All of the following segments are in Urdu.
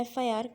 FIR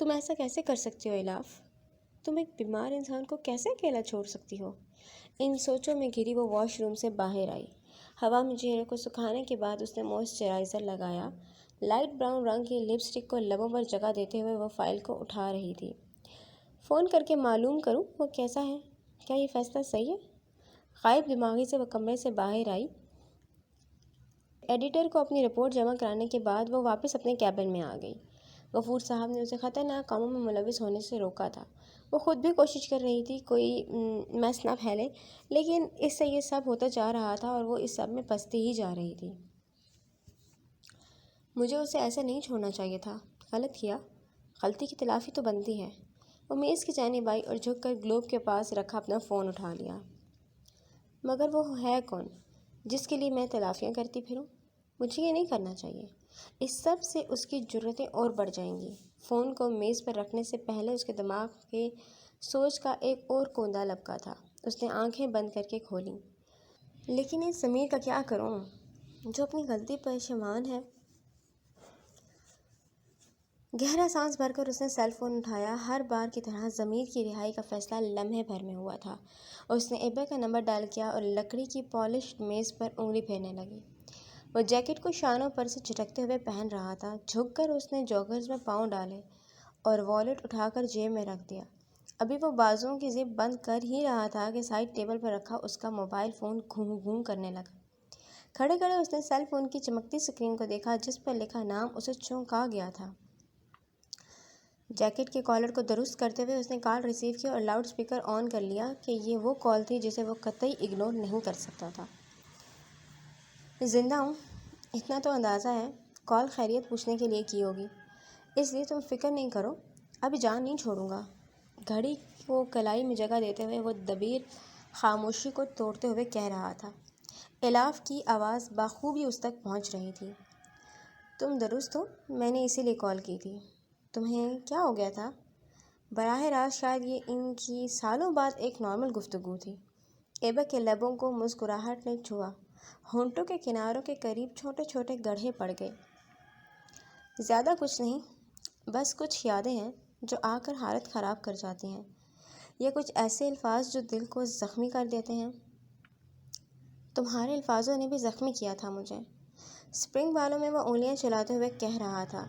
تم ایسا کیسے کر سکتی ہو الاف؟ تم ایک بیمار انسان کو کیسے اکیلا چھوڑ سکتی ہو؟ ان سوچوں میں گھری وہ واش روم سے باہر آئی۔ ہوا میں چہرے کو سکھانے کے بعد اس نے موئسچرائزر لگایا۔ لائٹ براؤن رنگ کی لپسٹک کو لبوں پر جگہ دیتے ہوئے وہ فائل کو اٹھا رہی تھی۔ فون کر کے معلوم کروں وہ کیسا ہے؟ کیا یہ فیصلہ صحیح ہے؟ غائب دماغی سے وہ کمرے سے باہر آئی۔ ایڈیٹر کو اپنی رپورٹ جمع کرانے کے بعد وہ واپس اپنے کیبن میں آ گئی۔ غفور صاحب نے اسے خطرناک کاموں میں ملوث ہونے سے روکا تھا۔ وہ خود بھی کوشش کر رہی تھی کوئی میس نہ پھیلے، لیکن اس سے یہ سب ہوتا جا رہا تھا اور وہ اس سب میں پھنستی ہی جا رہی تھی۔ مجھے اسے ایسے نہیں چھوڑنا چاہیے تھا۔ غلط کیا؟ غلطی کی تلافی تو بنتی ہے۔ وہ میز کی جانب آئی اور جھک کر گلوب کے پاس رکھا اپنا فون اٹھا لیا۔ مگر وہ ہے کون جس کے لیے میں تلافیاں کرتی پھروں؟ مجھے یہ نہیں کرنا چاہیے۔ اس سب سے اس کی جرأتیں اور بڑھ جائیں گی۔ فون کو میز پر رکھنے سے پہلے اس کے دماغ کے سوچ کا ایک اور کوندا لبکا تھا۔ اس نے آنکھیں بند کر کے کھولیں۔ لیکن اس ضمیر کا کیا کروں جو اپنی غلطی پر پشیمان ہے؟ گہرا سانس بھر کر اس نے سیل فون اٹھایا۔ ہر بار کی طرح ضمیر کی رہائی کا فیصلہ لمحے بھر میں ہوا تھا۔ اس نے ایبا کا نمبر ڈائل کیا اور لکڑی کی پالشڈ میز پر انگلی پھیرنے لگی۔ وہ جیکٹ کو شانوں پر سے جھٹکتے ہوئے پہن رہا تھا۔ جھک کر اس نے جوگرز میں پاؤں ڈالے اور والیٹ اٹھا کر جیب میں رکھ دیا۔ ابھی وہ بازوؤں کی زپ بند کر ہی رہا تھا کہ سائڈ ٹیبل پر رکھا اس کا موبائل فون گھوں گھوں کرنے لگا۔ کھڑے کھڑے اس نے سیل فون کی چمکتی اسکرین کو دیکھا جس پر لکھا نام اسے چونکا گیا تھا۔ جیکٹ کے کالر کو درست کرتے ہوئے اس نے کال ریسیو کی اور لاؤڈ سپیکر آن کر لیا کہ یہ وہ کال تھی جسے وہ قطعی اگنور نہیں کر سکتا تھا۔ زندہ ہوں اتنا تو اندازہ ہے، کال خیریت پوچھنے کے لیے کی ہوگی، اس لیے تم فکر نہیں کرو، ابھی جان نہیں چھوڑوں گا۔ گھڑی کو کلائی میں جگہ دیتے ہوئے وہ دبیر خاموشی کو توڑتے ہوئے کہہ رہا تھا۔ الاف کی آواز بخوبی اس تک پہنچ رہی تھی۔ تم درست ہو، میں نے اسی لیے کال کی تھی۔ تمہیں کیا ہو گیا تھا؟ براہ راست شاید یہ ان کی سالوں بعد ایک نارمل گفتگو تھی۔ ایبا کے لبوں کو مسکراہٹ نے چھوا۔ ہونٹوں کے کناروں کے قریب چھوٹے چھوٹے گڑھے پڑ گئے۔ زیادہ کچھ نہیں، بس کچھ یادیں ہیں جو آ کر حالت خراب کر جاتی ہیں، یا کچھ ایسے الفاظ جو دل کو زخمی کر دیتے ہیں۔ تمہارے الفاظوں نے بھی زخمی کیا تھا مجھے۔ اسپرنگ بالوں میں وہ انگلیاں چلاتے ہوئے کہہ رہا تھا۔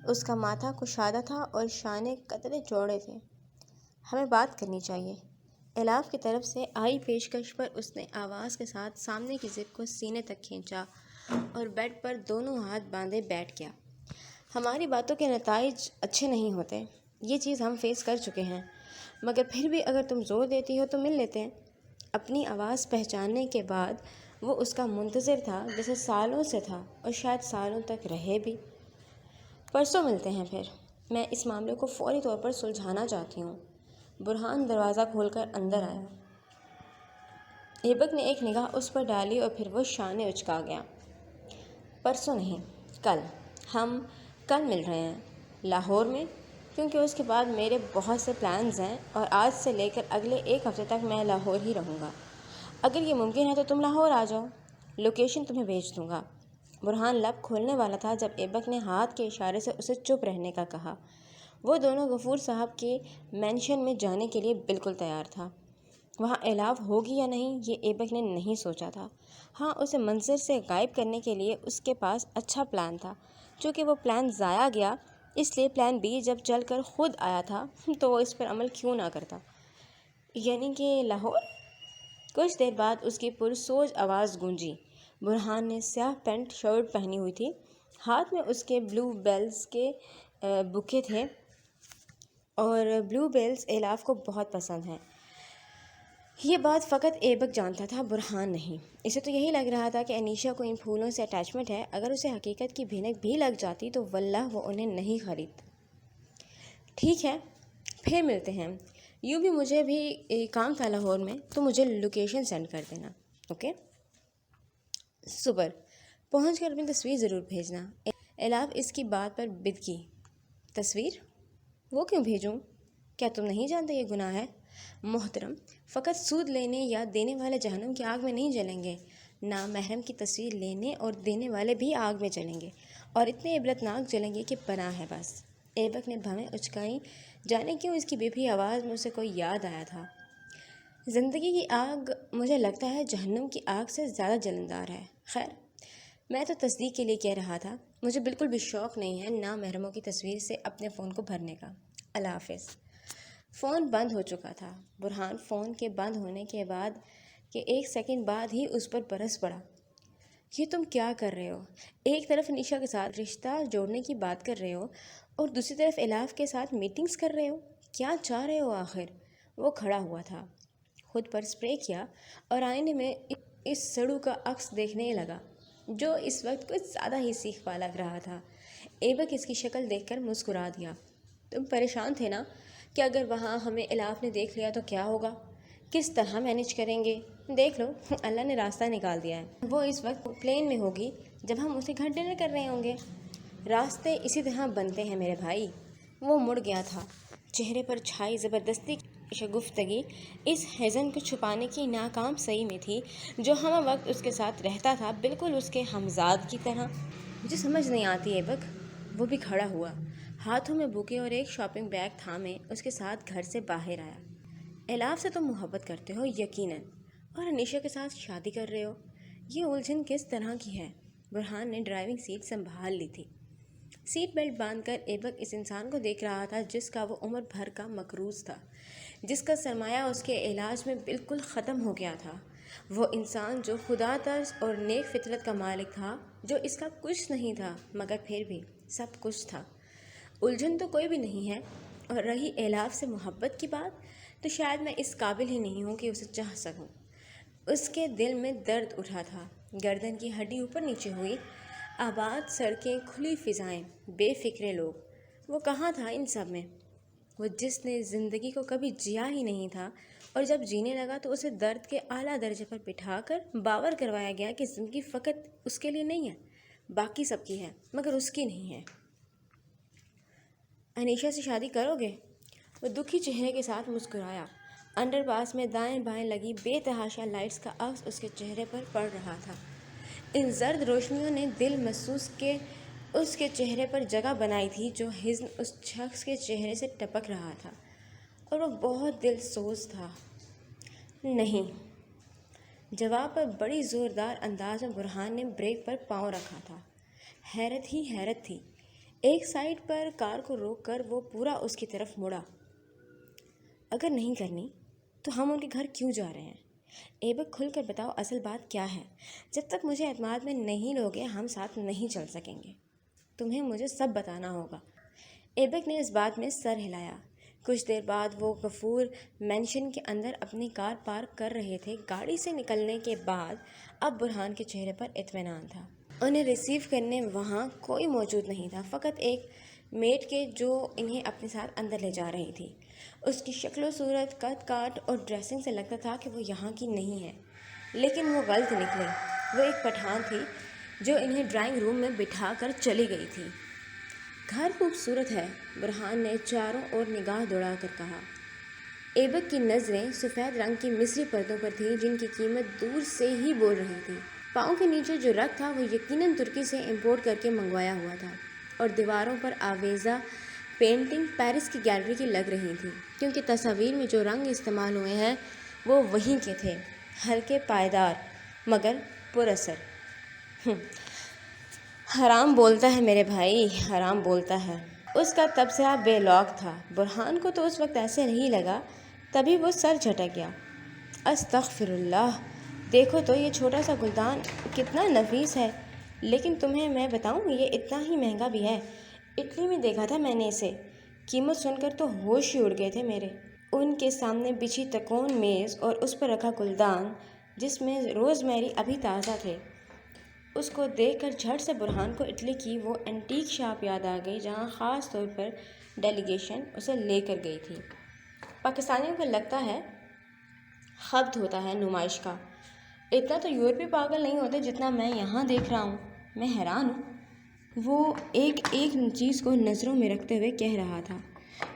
اس کا ماتھا کشادہ تھا اور شانے قدرے چوڑے تھے۔ ہمیں بات کرنی چاہیے۔ الاف کی طرف سے آئی پیشکش پر اس نے آواز کے ساتھ سامنے کی زپ کو سینے تک کھینچا اور بیڈ پر دونوں ہاتھ باندھے بیٹھ گیا۔ ہماری باتوں کے نتائج اچھے نہیں ہوتے، یہ چیز ہم فیس کر چکے ہیں، مگر پھر بھی اگر تم زور دیتی ہو تو مل لیتے ہیں۔ اپنی آواز پہچاننے کے بعد وہ اس کا منتظر تھا جیسے سالوں سے تھا اور شاید سالوں تک رہے بھی۔ پرسوں ملتے ہیں پھر، میں اس معاملے کو فوری طور پر سلجھانا چاہتی ہوں۔ برہان دروازہ کھول کر اندر آیا۔ ایبک نے ایک نگاہ اس پر ڈالی اور پھر وہ شانے اچکا گیا۔ پرسوں نہیں، کل۔ ہم کل مل رہے ہیں، لاہور میں، کیونکہ اس کے بعد میرے بہت سے پلانز ہیں اور آج سے لے کر اگلے ایک ہفتے تک میں لاہور ہی رہوں گا۔ اگر یہ ممکن ہے تو تم لاہور آ جاؤ، لوکیشن تمہیں بھیج دوں گا۔ برہان لب کھولنے والا تھا جب ایبک نے ہاتھ کے اشارے سے اسے چپ رہنے کا کہا۔ وہ دونوں غفور صاحب کے مینشن میں جانے کے لیے بالکل تیار تھا۔ وہاں الاف ہوگی یا نہیں یہ ایبک نے نہیں سوچا تھا۔ ہاں، اسے منظر سے غائب کرنے کے لیے اس کے پاس اچھا پلان تھا۔ چونکہ وہ پلان ضائع گیا، اس لیے پلان بی جب چل کر خود آیا تھا تو وہ اس پر عمل کیوں نہ کرتا؟ یعنی کہ لاہور؟ کچھ دیر بعد اس کی پرسوج آواز گونجی۔ برہان نے سیاہ پینٹ شرٹ پہنی ہوئی تھی، ہاتھ میں اس کے بلو بیلز کے بکے تھے اور بلو بیلز الاف کو بہت پسند ہیں۔ یہ بات فقط ایبک جانتا تھا، برہان نہیں۔ اسے تو یہی لگ رہا تھا کہ انیشا کو ان پھولوں سے اٹیچمنٹ ہے۔ اگر اسے حقیقت کی بھنک بھی لگ جاتی تو واللہ وہ انہیں نہیں خرید۔ ٹھیک ہے، پھر ملتے ہیں۔ یوں بھی مجھے بھی کام تھا لاہور میں، تو مجھے لوکیشن سینڈ کر دینا، اوکے؟ سپر، پہنچ کر اپنی تصویر ضرور بھیجنا۔ الاف اس کی بات پر بد کی۔ تصویر؟ وہ کیوں بھیجوں؟ کیا تم نہیں جانتے یہ گناہ ہے؟ محترم، فقط سود لینے یا دینے والے جہنم کی آگ میں نہیں جلیں گے، نامحرم کی تصویر لینے اور دینے والے بھی آگ میں جلیں گے، اور اتنے عبرتناک جلیں گے کہ پناہ ہے بس۔ ایبک نے بھویں اچکائیں، جانے کیوں اس کی بے بھی آواز میں اسے کوئی یاد آیا تھا۔ زندگی کی آگ مجھے لگتا ہے جہنم کی آگ سے زیادہ جلندار ہے۔ خیر، میں تو تصدیق کے لیے کہہ رہا تھا، مجھے بالکل بھی شوق نہیں ہے نامحرموں کی تصویر سے اپنے فون کو بھرنے کا۔ اللہ حافظ۔ فون بند ہو چکا تھا۔ برہان فون کے بند ہونے کے بعد کے 1 سیکنڈ بعد ہی اس پر برس پڑا۔ یہ تم کیا کر رہے ہو؟ ایک طرف انیشا کے ساتھ رشتہ جوڑنے کی بات کر رہے ہو اور دوسری طرف الاف کے ساتھ میٹنگز کر رہے ہو، کیا چاہ رہے ہو آخر؟ وہ کھڑا ہوا تھا، خود پر سپرے کیا اور آئینے میں اس سڑو کا عکس دیکھنے لگا جو اس وقت کچھ زیادہ ہی سیخ پا لگ رہا تھا۔ ایبک اس کی شکل دیکھ کر مسکرا دیا۔ تم پریشان تھے نا کہ اگر وہاں ہمیں الاف نے دیکھ لیا تو کیا ہوگا؟ کس طرح مینیج کریں گے؟ دیکھ لو، اللہ نے راستہ نکال دیا ہے۔ وہ اس وقت پلین میں ہوگی جب ہم اسے گھر ڈنر کر رہے ہوں گے۔ راستے اسی طرح بنتے ہیں میرے بھائی۔ وہ مڑ گیا تھا، چہرے پر چھائی زبردستی شگفتگی اس حزن کو چھپانے کی ناکام سعی میں تھی جو ہمہ وقت اس کے ساتھ رہتا تھا، بالکل اس کے ہمزاد کی طرح۔ مجھے سمجھ نہیں آتی ایبک۔ وہ بھی کھڑا ہوا، ہاتھوں میں بوکے اور ایک شاپنگ بیگ تھامے اس کے ساتھ گھر سے باہر آیا۔ الاف سے تم محبت کرتے ہو یقیناً، اور انیشا کے ساتھ شادی کر رہے ہو۔ یہ الجھن کس طرح کی ہے؟ برہان نے ڈرائیونگ سیٹ سنبھال لی تھی۔ سیٹ بیلٹ باندھ کر ایبک اس انسان کو دیکھ رہا تھا جس کا وہ عمر بھر کا مقروض تھا، جس کا سرمایہ اس کے علاج میں بالکل ختم ہو گیا تھا۔ وہ انسان جو خدا ترس اور نیک فطرت کا مالک تھا، جو اس کا کچھ نہیں تھا مگر پھر بھی سب کچھ تھا۔ الجھن تو کوئی بھی نہیں ہے، اور رہی الاف سے محبت کی بات تو شاید میں اس قابل ہی نہیں ہوں کہ اسے چاہ سکوں۔ اس کے دل میں درد اٹھا تھا، گردن کی ہڈی اوپر نیچے ہوئی، آباد سڑکیں، کھلی فضائیں، بے فکرے لوگ۔ وہ کہاں تھا ان سب میں؟ وہ جس نے زندگی کو کبھی جیا ہی نہیں تھا، اور جب جینے لگا تو اسے درد کے اعلیٰ درجے پر بٹھا کر باور کروایا گیا کہ زندگی فقط اس کے لیے نہیں ہے، باقی سب کی ہے مگر اس کی نہیں ہے۔ انیشا سے شادی کرو گے؟ وہ دکھی چہرے کے ساتھ مسکرایا۔ انڈر پاس میں دائیں بائیں لگی بے تحاشا لائٹس کا عکس اس کے چہرے پر پڑ رہا تھا۔ ان زرد روشنیوں نے دل محسوس کے اس کے چہرے پر جگہ بنائی تھی جو حزن اس شخص کے چہرے سے ٹپک رہا تھا، اور وہ بہت دل سوز تھا۔ نہیں، جواب پر بڑی زوردار انداز میں برہان نے بریک پر پاؤں رکھا تھا۔ حیرت ہی حیرت تھی۔ ایک سائڈ پر کار کو روک کر وہ پورا اس کی طرف مڑا۔ اگر نہیں کرنی تو ہم ان کے گھر کیوں جا رہے ہیں؟ ایبک کھل کر بتاؤ اصل بات کیا ہے؟ جب تک مجھے اعتماد میں نہیں لوگے ہم ساتھ نہیں چل سکیں گے۔ تمہیں مجھے سب بتانا ہوگا۔ ایبک نے اس بات میں سر ہلایا۔ کچھ دیر بعد وہ غفور مینشن کے اندر اپنی کار پارک کر رہے تھے۔ گاڑی سے نکلنے کے بعد اب برہان کے چہرے پر اطمینان تھا۔ انہیں ریسیو کرنے وہاں کوئی موجود نہیں تھا، فقط ایک میٹ کے جو انہیں اپنے ساتھ اندر لے جا رہی تھی۔ اس کی شکل و صورت، قد کاٹ اور ڈریسنگ سے لگتا تھا کہ وہ یہاں کی نہیں ہے، لیکن وہ غلط نکلے۔ وہ ایک پٹھان تھی جو انہیں ڈرائنگ روم میں بٹھا کر چلی گئی تھی۔ گھر خوبصورت ہے، برہان نے چاروں اور نگاہ دوڑا کر کہا۔ ایبک کی نظریں سفید رنگ کی مصری پردوں پر تھیں جن کی قیمت دور سے ہی بول رہی تھی۔ پاؤں کے نیچے جو رگ تھا وہ یقیناً ترکی سے امپورٹ کر کے منگوایا ہوا تھا، اور دیواروں پر آویزہ پینٹنگ پیرس کی گیلری کی لگ رہی تھی، کیونکہ تصاویر میں جو رنگ استعمال ہوئے ہیں وہ وہیں کے تھے، ہلکے پائیدار مگر پر اثر۔ حرام بولتا ہے میرے بھائی، حرام بولتا ہے۔ اس کا تبصرہ بے لوگ تھا۔ برہان کو تو اس وقت ایسے نہیں لگا، تبھی وہ سر جھٹک گیا۔ استغفر اللہ، دیکھو تو یہ چھوٹا سا گلدان کتنا نفیس ہے، لیکن تمہیں میں بتاؤں یہ اتنا ہی مہنگا بھی ہے۔ اٹلی میں دیکھا تھا میں نے اسے، قیمت سن کر تو ہوش ہی اڑ گئے تھے میرے۔ ان کے سامنے بچھی تکون میز اور اس پر رکھا گلدان جس میں روز میری ابھی تازہ تھے، اس کو دیکھ کر جھٹ سے برہان کو اٹلی کی وہ اینٹیک شاپ یاد آ گئی جہاں خاص طور پر ڈیلیگیشن اسے لے کر گئی تھی۔ پاکستانیوں کو لگتا ہے خبط ہوتا ہے نمائش کا، اتنا تو یورپی پاگل نہیں ہوتے جتنا میں یہاں دیکھ رہا ہوں۔ میں حیران ہوں۔ وہ ایک ایک چیز کو نظروں میں رکھتے ہوئے کہہ رہا تھا۔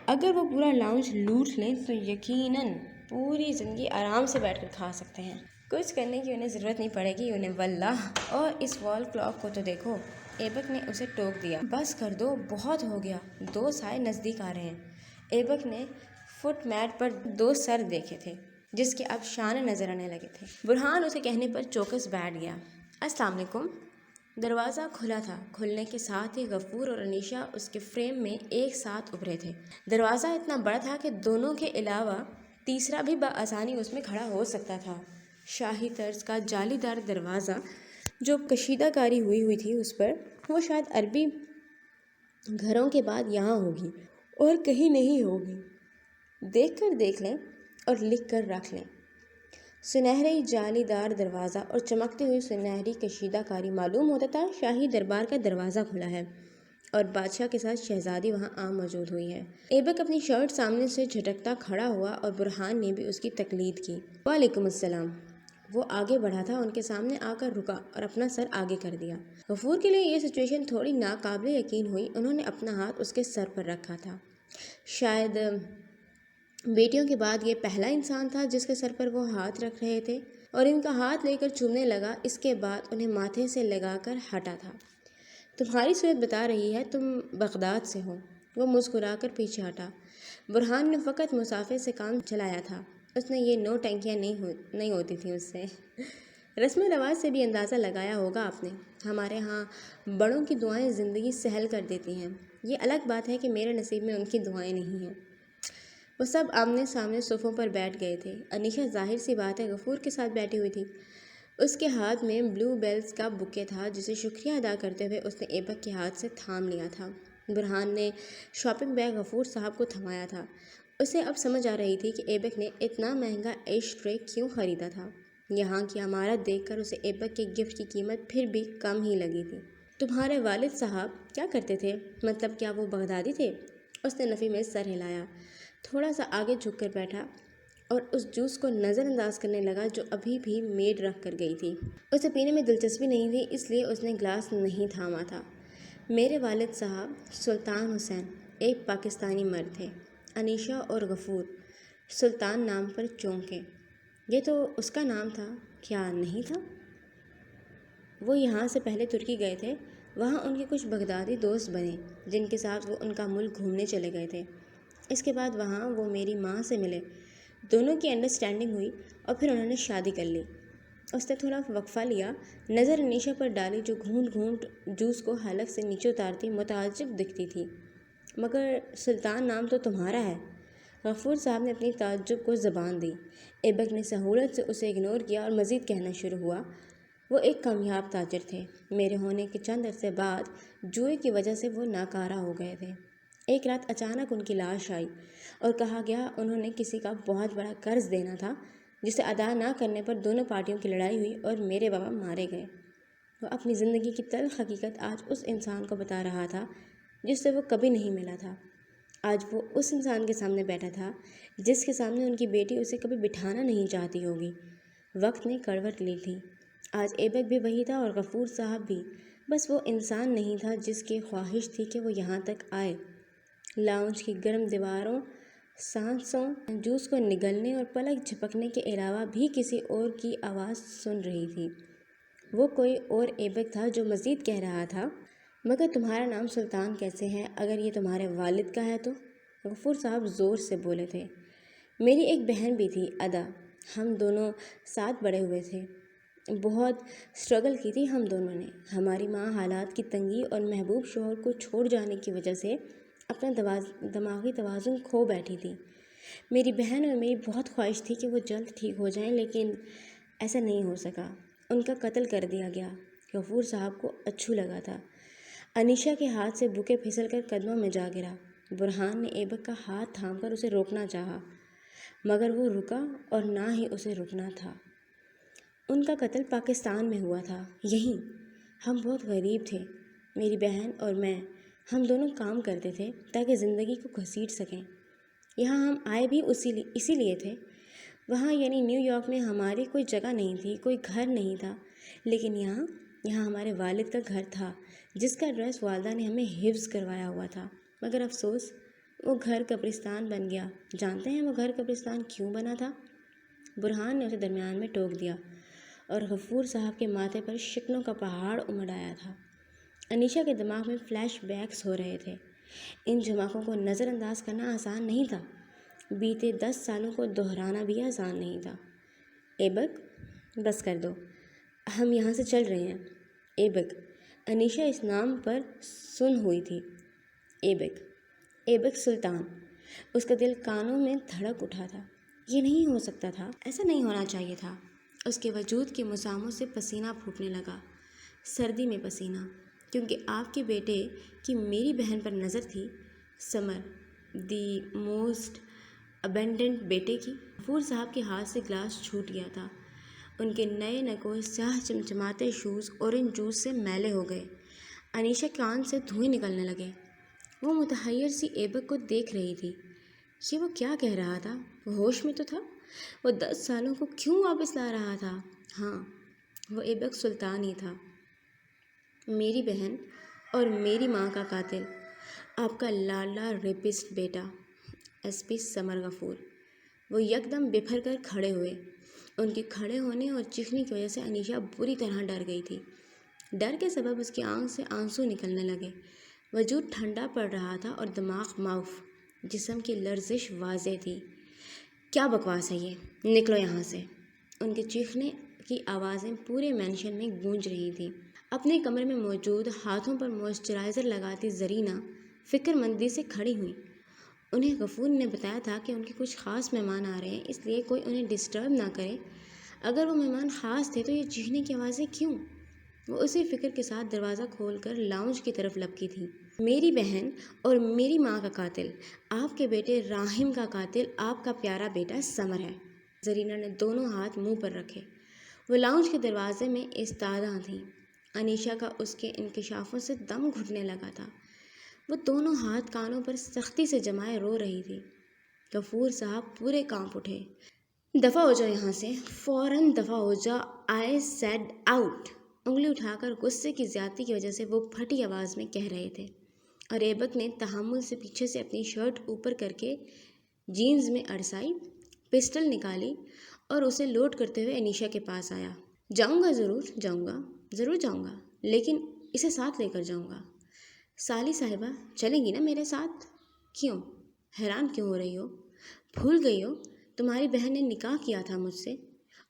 اگر وہ پورا لاؤنج لوٹ لیں تو یقیناً پوری زندگی آرام سے بیٹھ کر کھا سکتے ہیں، کچھ کرنے کی انہیں ضرورت نہیں پڑے گی انہیں، واللہ۔ اور اس وال کلاک کو تو دیکھو، ایبک نے اسے ٹوک دیا۔ بس کر دو، بہت ہو گیا، 2 سائے نزدیک آ رہے ہیں۔ ایبک نے فٹ میٹ پر 2 سر دیکھے تھے جس کے اب شانے نظر آنے لگے تھے۔ برہان اسے کہنے پر چوکس بیٹھ گیا۔ السلام علیکم۔ دروازہ کھلا تھا۔ کھلنے کے ساتھ ہی غفور اور انیشا اس کے فریم میں ایک ساتھ ابھرے تھے۔ دروازہ اتنا بڑا تھا کہ دونوں کے علاوہ تیسرا بھی بآسانی اس میں کھڑا ہو سکتا تھا۔ شاہی طرز کا جالی دار دروازہ جو کشیدہ کاری ہوئی تھی اس پر، وہ شاید عربی گھروں کے بعد یہاں ہوگی اور کہیں نہیں ہوگی۔ دیکھ کر دیکھ لیں اور لکھ کر رکھ لیں۔ سنہری جالی دار دروازہ اور چمکتی ہوئی سنہری کشیدہ کاری معلوم ہوتا تھا شاہی دربار کا دروازہ کھلا ہے اور بادشاہ کے ساتھ شہزادی وہاں موجود ہوئی ہے۔ ایبک اپنی شرٹ سامنے سے جھٹکتا کھڑا ہوا اور برہان نے بھی اس کی تقلید کی۔ وعلیکم السلام۔ وہ آگے بڑھا تھا، ان کے سامنے آ کر رکا اور اپنا سر آگے کر دیا۔ غفور کے لیے یہ سچویشن تھوڑی ناقابل یقین ہوئی۔ انہوں نے اپنا ہاتھ اس کے سر پر رکھا تھا۔ شاید بیٹیوں کے بعد یہ پہلا انسان تھا جس کے سر پر وہ ہاتھ رکھ رہے تھے اور ان کا ہاتھ لے کر چومنے لگا۔ اس کے بعد انہیں ماتھے سے لگا کر ہٹا تھا۔ تمہاری صورت بتا رہی ہے تم بغداد سے ہو۔ وہ مسکرا کر پیچھے ہٹا۔ برہان نے فقط مسافے سے کام چلایا تھا، اس نے یہ نو ٹنکیاں نہیں ہوتی تھیں اس سے۔ رسم و رواج سے بھی اندازہ لگایا ہوگا آپ نے۔ ہمارے ہاں بڑوں کی دعائیں زندگی سہل کر دیتی ہیں۔ یہ الگ بات ہے کہ میرے نصیب میں ان کی دعائیں نہیں ہیں۔ وہ سب آمنے سامنے صوفوں پر بیٹھ گئے تھے۔ انیشا ظاہر سی بات ہے غفور کے ساتھ بیٹھی ہوئی تھی۔ اس کے ہاتھ میں بلو بیلز کا بکے تھا جسے شکریہ ادا کرتے ہوئے اس نے ایبک کے ہاتھ سے تھام لیا تھا۔ برہان نے شاپنگ بیگ غفور صاحب کو تھمایا تھا۔ اسے اب سمجھ آ رہی تھی کہ ایبک نے اتنا مہنگا ایش ٹرے کیوں خریدا تھا۔ یہاں کی عمارت دیکھ کر اسے ایبک کے گفٹ کی قیمت پھر بھی کم ہی لگی تھی۔ تمہارے والد صاحب کیا کرتے تھے؟ مطلب کیا وہ بغدادی تھے؟ اس نے نفی میں سر ہلایا، تھوڑا سا آگے جھک کر بیٹھا اور اس جوس کو نظر انداز کرنے لگا جو ابھی بھی میڈ رکھ کر گئی تھی۔ اسے پینے میں دلچسپی نہیں تھی، اس لیے اس نے گلاس نہیں تھاما تھا۔ میرے والد صاحب سلطان حسین ایک پاکستانی مرد تھے۔ انیشا اور غفور سلطان نام پر چونکے۔ یہ تو اس کا نام تھا، کیا نہیں تھا؟ وہ یہاں سے پہلے ترکی گئے تھے، وہاں ان کے کچھ بغدادی دوست بنے جن کے ساتھ وہ ان کا ملک گھومنے چلے گئے تھے۔ اس کے بعد وہاں وہ میری ماں سے ملے، دونوں کی انڈرسٹینڈنگ ہوئی اور پھر انہوں نے شادی کر لی۔ اس نے تھوڑا وقفہ لیا، نظر انیشا پر ڈالی جو گھونٹ گھونٹ جوس کو حلق سے نیچے اتارتی متعجب دکھتی تھی۔ مگر سلطان نام تو تمہارا ہے۔ غفور صاحب نے اپنی تعجب کو زبان دی۔ ایبک نے سہولت سے اسے اگنور کیا اور مزید کہنا شروع ہوا، وہ ایک کامیاب تاجر تھے۔ میرے ہونے کے چند عرصے بعد جوئے کی وجہ سے وہ ناکارہ ہو گئے تھے۔ ایک رات اچانک ان کی لاش آئی اور کہا گیا انہوں نے کسی کا بہت بڑا قرض دینا تھا جسے ادا نہ کرنے پر دونوں پارٹیوں کی لڑائی ہوئی اور میرے بابا مارے گئے۔ وہ اپنی زندگی کی تلخ حقیقت آج اس انسان کو بتا رہا تھا جس سے وہ کبھی نہیں ملا تھا۔ آج وہ اس انسان کے سامنے بیٹھا تھا جس کے سامنے ان کی بیٹی اسے کبھی بٹھانا نہیں چاہتی ہوگی۔ وقت نے کروٹ لی تھی۔ آج ایبک بھی وہی تھا اور غفور صاحب بھی، بس وہ انسان نہیں تھا جس کی خواہش تھی کہ وہ یہاں تک آئے۔ لاؤنج کی گرم دیواروں، سانسوں، جوس کو نگلنے اور پلک جھپکنے کے علاوہ بھی کسی اور کی آواز سن رہی تھی۔ وہ کوئی اور ایبک تھا جو مزید کہہ رہا تھا، مگر تمہارا نام سلطان کیسے ہے اگر یہ تمہارے والد کا ہے تو؟ غفور صاحب زور سے بولے تھے۔ میری ایک بہن بھی تھی ادا، ہم دونوں ساتھ بڑے ہوئے تھے۔ بہت سٹرگل کی تھی ہم دونوں نے۔ ہماری ماں حالات کی تنگی اور محبوب شوہر کو چھوڑ جانے کی وجہ سے اپنا دماغی توازن کھو بیٹھی تھی۔ میری بہن اور میری بہت خواہش تھی کہ وہ جلد ٹھیک ہو جائیں، لیکن ایسا نہیں ہو سکا، ان کا قتل کر دیا گیا۔ غفور صاحب کو اچھو لگا تھا۔ انیشا کے ہاتھ سے بکے پھسل کر قدموں میں جا گرا۔ برہان نے ایبک کا ہاتھ تھام کر اسے روکنا چاہا، مگر وہ رکا اور نہ ہی اسے رکنا تھا۔ ان کا قتل پاکستان میں ہوا تھا، یہیں۔ ہم بہت غریب تھے، میری بہن اور میں، ہم دونوں کام کرتے تھے تاکہ زندگی کو گھسیٹ سکیں۔ یہاں ہم آئے بھی اسی لیے تھے۔ وہاں یعنی نیو یارک میں ہماری کوئی جگہ نہیں تھی، کوئی گھر نہیں تھا، لیکن یہاں ہمارے والد کا گھر تھا جس کا ایڈریس والدہ نے ہمیں حفظ کروایا ہوا تھا، مگر افسوس وہ گھر قبرستان بن گیا۔ جانتے ہیں وہ گھر قبرستان کیوں بنا تھا؟ برہان نے اسے درمیان میں ٹوک دیا اور غفور صاحب کے ماتھے پر شکنوں کا پہاڑ امڑ آیا تھا۔ انیشا کے دماغ میں فلیش بیکس ہو رہے تھے۔ ان جھماکوں کو نظر انداز کرنا آسان نہیں تھا، بیتے 10 سالوں کو دہرانا بھی آسان نہیں تھا۔ ایبک، بس کر دو، ہم یہاں سے چل رہے ہیں۔ ایبک، انیشا اس نام پر سن ہوئی تھی۔ ایبک، ایبک سلطان۔ اس کا دل کانوں میں دھڑک اٹھا تھا۔ یہ نہیں ہو سکتا تھا، ایسا نہیں ہونا چاہیے تھا۔ اس کے وجود کے مساموں سے پسینہ پھوٹنے لگا، سردی میں پسینہ، کیونکہ آپ کے بیٹے کی میری بہن پر نظر تھی۔ سمر، دی موسٹ ابینڈنٹ بیٹے کی۔ غفور صاحب کے ہاتھ سے گلاس چھوٹ گیا تھا۔ ان کے نئے نکوئے سیاہ چمچماتے شوز اورنج جوس سے میلے ہو گئے۔ انیشا کان سے دھوئیں نکلنے لگے۔ وہ متحیر سی ایبک کو دیکھ رہی تھی۔ یہ وہ کیا کہہ رہا تھا؟ وہ ہوش میں تو تھا؟ وہ 10 سالوں کو کیوں واپس لا رہا تھا؟ ہاں، وہ ایبک سلطان ہی تھا، میری بہن اور میری ماں کا قاتل، آپ کا لاڈلا ریپسٹ بیٹا، ایس پی سمر غفور۔ وہ یکدم بپھر کر کھڑے ہوئے۔ ان کے کھڑے ہونے اور چیخنے کی وجہ سے انیشا بری طرح ڈر گئی تھی۔ ڈر کے سبب اس کی آنکھ سے آنسو نکلنے لگے، وجود ٹھنڈا پڑ رہا تھا اور دماغ معاف، جسم کی لرزش واضح تھی۔ کیا بکواس ہے یہ؟ نکلو یہاں سے! ان کے چیخنے کی آوازیں پورے مینشن میں گونج رہی تھیں۔ اپنے کمرے میں موجود ہاتھوں پر موئسچرائزر لگاتی زرینہ فکر مندی سے کھڑی ہوئیں۔ انہیں غفور نے بتایا تھا کہ ان کے کچھ خاص مہمان آ رہے ہیں، اس لیے کوئی انہیں ڈسٹرب نہ کرے۔ اگر وہ مہمان خاص تھے تو یہ چیخنے کی آوازیں کیوں؟ وہ اسی فکر کے ساتھ دروازہ کھول کر لاؤنج کی طرف لپکی تھی۔ میری بہن اور میری ماں کا قاتل، آپ کے بیٹے راہم کا قاتل آپ کا پیارا بیٹا سمر ہے۔ زرینہ نے دونوں ہاتھ منہ پر رکھے۔ وہ لاؤنج کے دروازے میں ایستادہ تھیں۔ انیشا کا اس کے انکشافوں سے دم گھٹنے لگا تھا۔ وہ دونوں ہاتھ کانوں پر سختی سے جمائے رو رہی تھی۔ غفور صاحب پورے کانپ اٹھے۔ دفع ہو جاؤ یہاں سے، فوراً دفع ہو جاؤ، آئی سیڈ آؤٹ! انگلی اٹھا کر غصے کی زیادتی کی وجہ سے وہ پھٹی آواز میں کہہ رہے تھے، اور ایبک نے تحمل سے پیچھے سے اپنی شرٹ اوپر کر کے جینز میں اڑسائی، پسٹل نکالی اور اسے لوڈ کرتے ہوئے انیشا کے پاس آیا۔ جاؤں گا، ضرور جاؤں گا، لیکن اسے ساتھ لے کر جاؤں گا۔ سالی صاحبہ چلیں گی نا میرے ساتھ؟ کیوں؟ حیران کیوں ہو رہی ہو؟ بھول گئی ہو تمہاری بہن نے نکاح کیا تھا مجھ سے،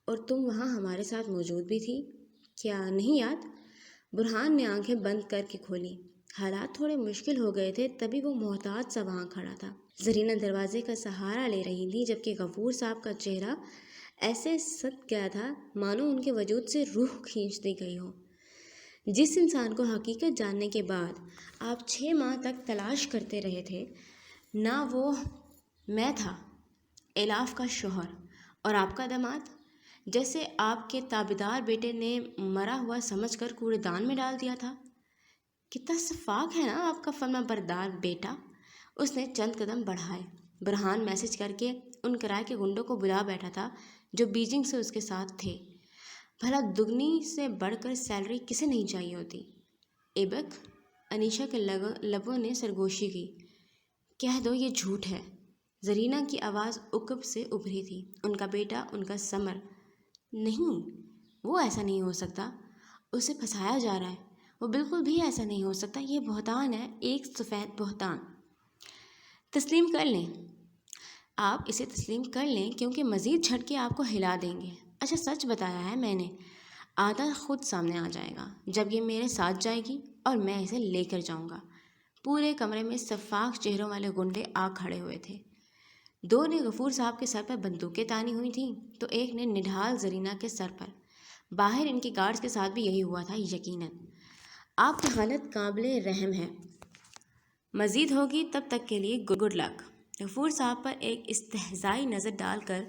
اور تم وہاں ہمارے ساتھ موجود بھی تھی، کیا نہیں یاد؟ برہان نے آنکھیں بند کر کے کھولی۔ حالات تھوڑے مشکل ہو گئے تھے، تبھی وہ محتاط سا وہاں کھڑا تھا۔ زرینہ دروازے کا سہارا لے رہی تھی، جبکہ غفور صاحب کا چہرہ ایسے سٹ گیا تھا مانو ان کے وجود سے روح کھینچ دی گئی ہو۔ جس انسان کو حقیقت جاننے کے بعد آپ 6 ماہ تک تلاش کرتے رہے تھے، نہ وہ میں تھا، الاف کا شوہر، اور آپ کا داماد، جیسے آپ کے تابعدار بیٹے نے مرا ہوا سمجھ کر کوڑے دان میں ڈال دیا تھا۔ کتنا شفاق ہے نا آپ کا فرما بردار بیٹا! اس نے چند قدم بڑھائے۔ برہان میسج کر کے ان کرائے کے گنڈوں کو بلا بیٹھا تھا جو بیجنگ سے اس کے ساتھ تھے۔ بھلا دگنی سے بڑھ کر سیلری کسے نہیں چاہیے ہوتی؟ ایبک، انیشا کے لبوں نے سرگوشی کی۔ کہہ دو یہ جھوٹ ہے۔ زرینہ کی آواز عقب سے ابھری تھی۔ ان کا بیٹا، ان کا سمر۔ نہیں، وہ ایسا نہیں ہو سکتا، اسے پھنسایا جا رہا ہے، وہ بالکل بھی ایسا نہیں ہو سکتا، یہ بہتان ہے، ایک سفید بہتان۔ تسلیم کر لیں، آپ اسے تسلیم کر لیں، کیونکہ مزید جھٹکے آپ کو ہلا دیں گے۔ اچھا، سچ بتایا ہے میں نے، آدھا خود سامنے آ جائے گا جب یہ میرے ساتھ جائے گی اور میں اسے لے کر جاؤں گا۔ پورے کمرے میں شفاف چہروں والے گنڈے آ کھڑے ہوئے تھے۔ 2 نے غفور صاحب کے سر پر بندوقیں تانی ہوئی تھیں تو ایک نے نڈھال زرینہ کے سر پر۔ باہر ان کے گارڈز کے ساتھ بھی یہی ہوا تھا یقیناً۔ آپ کی حالت قابل رحم ہے، مزید ہوگی، تب تک کے لیے گڈ لک۔ غفور صاحب پر ایک استہزائی نظر ڈال کر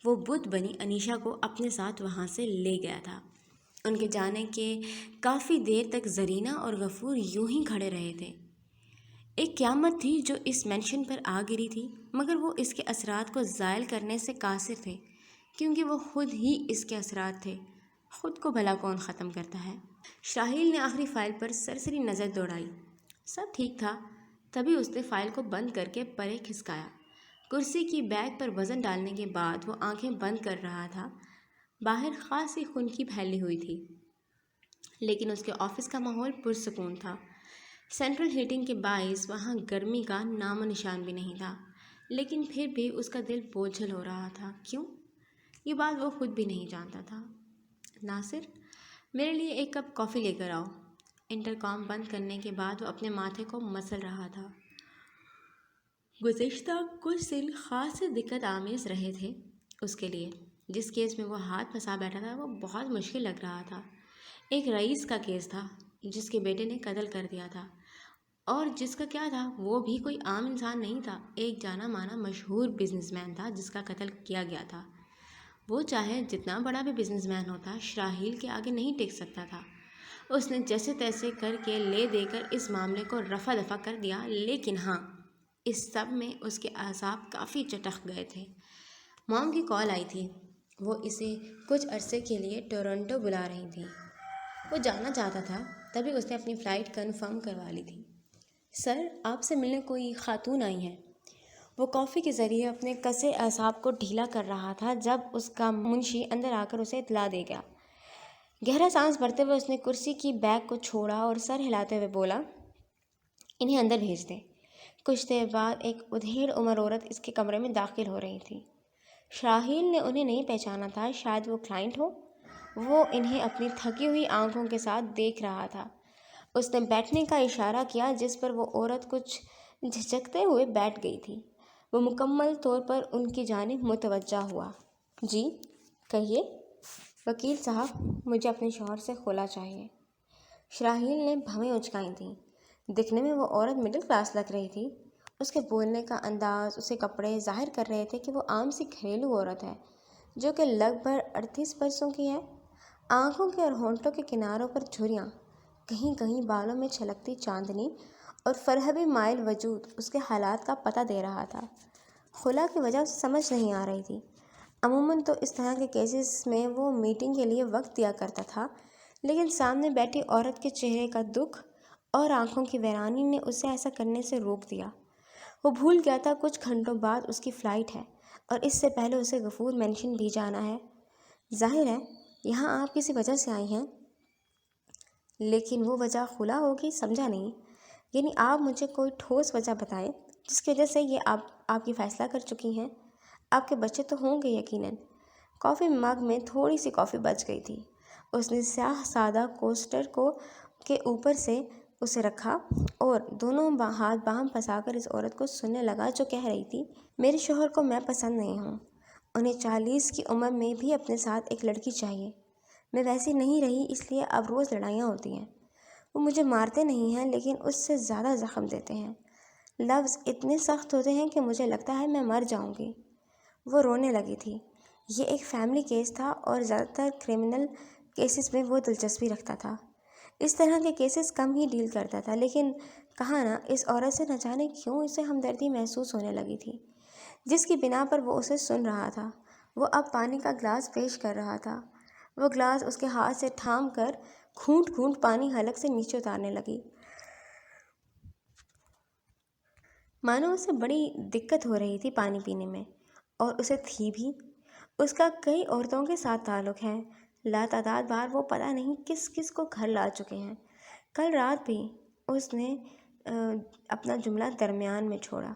وہ بت بنی انیشا کو اپنے ساتھ وہاں سے لے گیا تھا۔ ان کے جانے کے کافی دیر تک زرینہ اور غفور یوں ہی کھڑے رہے تھے۔ ایک قیامت تھی جو اس مینشن پر آ گری تھی، مگر وہ اس کے اثرات کو زائل کرنے سے قاصر تھے، کیونکہ وہ خود ہی اس کے اثرات تھے۔ خود کو بھلا کون ختم کرتا ہے؟ شاہیل نے آخری فائل پر سرسری نظر دوڑائی۔ سب ٹھیک تھا۔ تبھی اس نے فائل کو بند کر کے پرے کھسکایا۔ کرسی کی بیگ پر وزن ڈالنے کے بعد وہ آنکھیں بند کر رہا تھا۔ باہر خاصی خنکی پھیلی ہوئی تھی۔ لیکن اس کے آفس کا ماحول پرسکون تھا۔ سینٹرل ہیٹنگ کے باعث وہاں گرمی کا نام و نشان بھی نہیں تھا، لیکن پھر بھی اس کا دل بوجھل ہو رہا تھا۔ کیوں؟ یہ بات وہ خود بھی نہیں جانتا تھا۔ ناصر، میرے لیے ایک کپ کافی لے کر آؤ۔ انٹرکام بند کرنے کے بعد وہ اپنے ماتھے کو مسل رہا تھا۔ گزشتہ کچھ دن خاص دقت آمیز رہے تھے اس کے لیے۔ جس کیس میں وہ ہاتھ پھنسا بیٹھا تھا وہ بہت مشکل لگ رہا تھا۔ ایک رئیس کا کیس تھا جس کے بیٹے نے قتل کر دیا تھا، اور جس کا کیا تھا، وہ بھی کوئی عام انسان نہیں تھا، ایک جانا مانا مشہور بزنس مین تھا جس کا قتل کیا گیا تھا۔ وہ چاہے جتنا بڑا بھی بزنس مین ہوتا، شراحیل کے آگے نہیں ٹک سکتا تھا۔ اس نے جیسے تیسے کر کے لے دے کر اس معاملے کو رفع دفع کر دیا، لیکن ہاں، اس سب میں اس کے اعصاب کافی چٹک گئے تھے۔ موم کی کال آئی تھی، وہ اسے کچھ عرصے کے لیے ٹورنٹو بلا رہی تھیں۔ وہ جانا چاہتا تھا، تبھی اس نے اپنی فلائٹ کنفرم کروا لی تھی۔ سر، آپ سے ملنے کوئی خاتون آئی ہیں۔ وہ کافی کے ذریعے اپنے کسے اعصاب کو ڈھیلا کر رہا تھا جب اس کا منشی اندر آ کر اسے اطلاع دے گیا۔ گہرا سانس بھرتے ہوئے اس نے کرسی کی بیک کو چھوڑا اور سر ہلاتے ہوئے بولا، انہیں اندر بھیج دیں۔ کچھ دیر بعد ایک ادھیڑ عمر عورت اس کے کمرے میں داخل ہو رہی تھی۔ شراحیل نے انہیں نہیں پہچانا تھا، شاید وہ کلائنٹ ہو۔ وہ انہیں اپنی تھکی ہوئی آنکھوں کے ساتھ دیکھ رہا تھا۔ اس نے بیٹھنے کا اشارہ کیا، جس پر وہ عورت کچھ جھجکتے ہوئے بیٹھ گئی تھی۔ وہ مکمل طور پر ان کی جانب متوجہ ہوا۔ جی کہیے۔ وکیل صاحب، مجھے اپنے شوہر سے خلا چاہیے۔ شراحیل نے بھویں اچکائی تھیں۔ دکھنے میں وہ عورت مڈل کلاس لگ رہی تھی۔ اس کے بولنے کا انداز، اس کے کپڑے ظاہر کر رہے تھے کہ وہ عام سی گھریلو عورت ہے جو کہ لگ بھگ 38 برسوں کی ہے۔ آنکھوں کے اور ہونٹوں کے کناروں پر جھریاں، کہیں کہیں بالوں میں چھلکتی چاندنی اور فرہبی مائل وجود اس کے حالات کا پتہ دے رہا تھا۔ خلا کی وجہ اسے سمجھ نہیں آ رہی تھی۔ عموماً تو اس طرح کے کیسز میں وہ میٹنگ کے لیے وقت دیا کرتا تھا، لیکن سامنے بیٹھی عورت کے چہرے کا دکھ اور آنکھوں کی ویرانی نے اسے ایسا کرنے سے روک دیا۔ وہ بھول گیا تھا کچھ گھنٹوں بعد اس کی فلائٹ ہے اور اس سے پہلے اسے غفور مینشن بھی جانا ہے۔ ظاہر ہے یہاں آپ کسی وجہ سے آئی ہیں، لیکن وہ وجہ خلا ہوگی، سمجھا نہیں؟ یعنی آپ مجھے کوئی ٹھوس وجہ بتائیں جس کی وجہ سے یہ آپ کی فیصلہ کر چکی ہیں۔ آپ کے بچے تو ہوں گے یقیناً۔ کافی مگ میں تھوڑی سی کافی بچ گئی تھی۔ اس نے سیاہ سادہ کوسٹر کے اوپر سے اسے رکھا اور دونوں ہاتھ باہم پھنسا کر اس عورت کو سننے لگا جو کہہ رہی تھی، میرے شوہر کو میں پسند نہیں ہوں۔ انہیں 40 کی عمر میں بھی اپنے ساتھ ایک لڑکی چاہیے۔ میں ویسی نہیں رہی، اس لیے اب روز لڑائیاں ہوتی ہیں۔ وہ مجھے مارتے نہیں ہیں لیکن اس سے زیادہ زخم دیتے ہیں۔ لفظ اتنے سخت ہوتے ہیں کہ مجھے لگتا ہے میں مر جاؤں گی۔ وہ رونے لگی تھی۔ یہ ایک فیملی کیس تھا اور زیادہ تر کرمنل کیسز میں وہ دلچسپی رکھتا تھا۔ اس طرح کے کیسز کم ہی ڈیل کرتا تھا، لیکن کہا نا، اس عورت سے نہ جانے کیوں اسے ہمدردی محسوس ہونے لگی تھی، جس کی بنا پر وہ اسے سن رہا تھا۔ وہ اب پانی کا گلاس پیش کر رہا تھا۔ وہ گلاس اس کے ہاتھ سے تھام کر گھونٹ گھونٹ پانی حلق سے نیچے اتارنے لگی، مانو اسے بڑی دقت ہو رہی تھی پانی پینے میں، اور اسے تھی بھی۔ اس کا کئی عورتوں کے ساتھ تعلق ہے، لاتعداد بار وہ پتہ نہیں کس کس کو گھر لا چکے ہیں۔ کل رات بھی اس نے اپنا جملہ درمیان میں چھوڑا۔